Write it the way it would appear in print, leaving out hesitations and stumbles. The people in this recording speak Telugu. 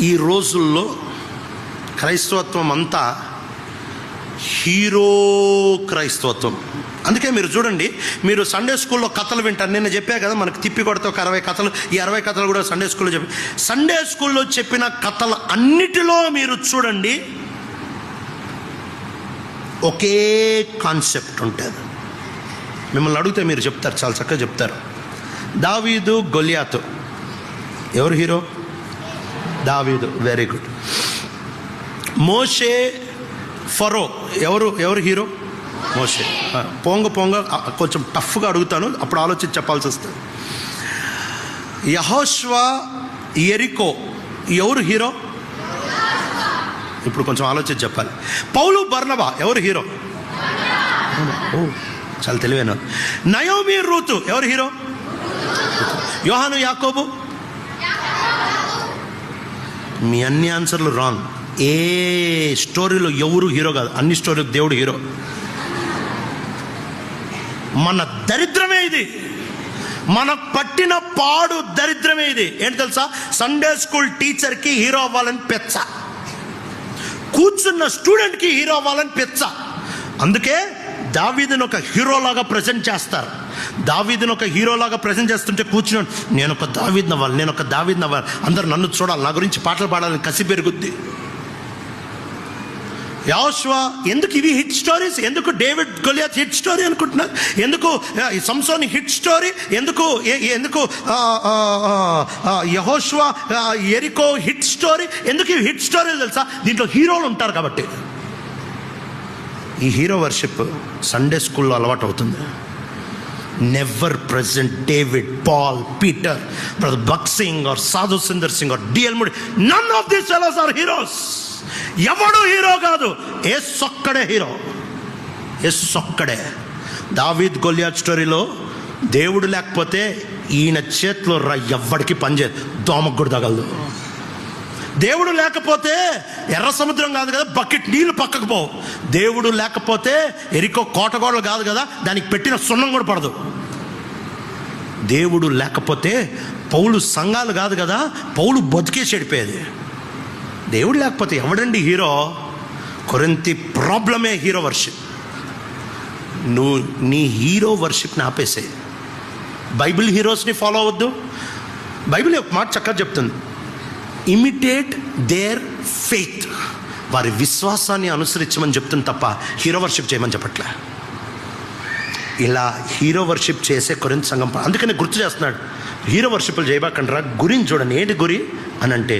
ఈ రోజుల్లో క్రైస్తవత్వం అంతా హీరో క్రైస్తవత్వం. అందుకే మీరు చూడండి, మీరు సండే స్కూల్లో కథలు వింటారు. నిన్న చెప్పా కదా, మనకు తిప్పి కొడితే ఒక 60 కథలు. ఈ 60 కథలు కూడా సండే స్కూల్లో సండే స్కూల్లో చెప్పిన కథలు అన్నిటిలో మీరు చూడండి ఒకే కాన్సెప్ట్ ఉంటుంది. మిమ్మల్ని అడిగితే మీరు చెప్తారు, చాలా చక్కగా చెప్తారు. దావీదు గొలియాతు, ఎవరు హీరో? దావీదు, వెరీ గుడ్. మోషే ఫరో, ఎవరు హీరో? మోషే. పొంగ కొంచెం టఫ్గా అడుగుతాను, అప్పుడు ఆలోచించి చెప్పాల్సి వస్తుంది. యెహోషువ యెరికో, ఎవరు హీరో? ఇప్పుడు కొంచెం ఆలోచించి చెప్పాలి. పౌలు బర్నబా, ఎవరు హీరో? ఓ, చాలా తెలివైన. నయోమి రూతు, ఎవరు హీరో? యోహాను యాకోబు. మీ అన్ని ఆన్సర్లు రాంగ్. ఏ స్టోరీలో ఎవరు హీరో కాదు, అన్ని స్టోరీలో దేవుడు హీరో. మన దరిద్రమే ఇది, మన పట్టిన పాడు దరిద్రమే ఇది. ఏంటి తెలుసా? సండే స్కూల్ టీచర్కి హీరో అవ్వాలని పెచ్చ, కూర్చున్న స్టూడెంట్కి హీరో అవ్వాలని పెచ్చ. అందుకే దావీదుని ఒక హీరోలాగా ప్రజెంట్ చేస్తారు. దావీదుని ఒక హీరోలాగా ప్రజెంట్ చేస్తుంటే కూర్చున్నాను, నేను ఒక దావీదుని అవ్వాలి, అందరు నన్ను చూడాలి, నా గురించి పాటలు పాడాలని కసి పెరుగుద్ది. యెహోషువ, ఎందుకు ఇవి హిట్ స్టోరీస్? ఎందుకు డేవిడ్ గొలియాత్ హిట్ స్టోరీ అనుకుంటున్నారు? ఎందుకు సంసోన్ హిట్ స్టోరీ? ఎందుకు యెహోషువ యెరికో హిట్ స్టోరీ? ఎందుకు ఇవి హిట్ స్టోరీలు తెలుసా? దీంట్లో హీరోలు ఉంటారు కాబట్టి. ఈ హీరో వర్షిప్ సండే స్కూల్లో అలవాటు అవుతుంది. Never present David, Paul, Peter, brother Bhagat Singh or Sadhu Sundar Singh or D L Moody. None of these fellows are heroes. ఎవడు హీరో కాదు, యేసొక్కడే హీరో, యేసొక్కడే. దావీద్ గొలియాత్ స్టోరీలో దేవుడు లేకపోతే ఈయన చేతిలో ఎవ్వడికి పనిచేయదు, దోమకు కూడా తగలదు. దేవుడు లేకపోతే ఎర్ర సముద్రం కాదు కదా, బకెట్ నీళ్ళు పక్కకు పోవు. దేవుడు లేకపోతే ఎరికో కోటగోడలు కాదు కదా, దానికి పెట్టిన సున్నం కూడా పడదు. దేవుడు లేకపోతే పౌలు సంఘాలు కాదు కదా, పౌలు బతికేసి చెడిపోయేది. దేవుడు లేకపోతే ఎవడండి హీరో? కొరింథీ ప్రాబ్లమే హీరో వర్షిప్. నువ్వు నీ హీరో వర్షిప్ని ఆపేసే, బైబిల్ హీరోస్ని ఫాలో అవ్వద్దు. బైబిల్ ఒక మాట చక్కగా చెప్తుంది, ఇమిటేట్ దేర్ ఫెయిత్. వారి విశ్వాసాన్ని అనుసరించమని చెప్తుంది తప్ప హీరో వర్షిప్ చేయమని చెప్పట్లే. ఇలా హీరో వర్షిప్ చేసే కొరింథీ సంఘం. అందుకనే గుర్తు చేస్తున్నాడు, హీరో వర్షిప్లు చేయబాకండ్రా, గురిని చూడండి. ఏంటి గురి అని అంటే,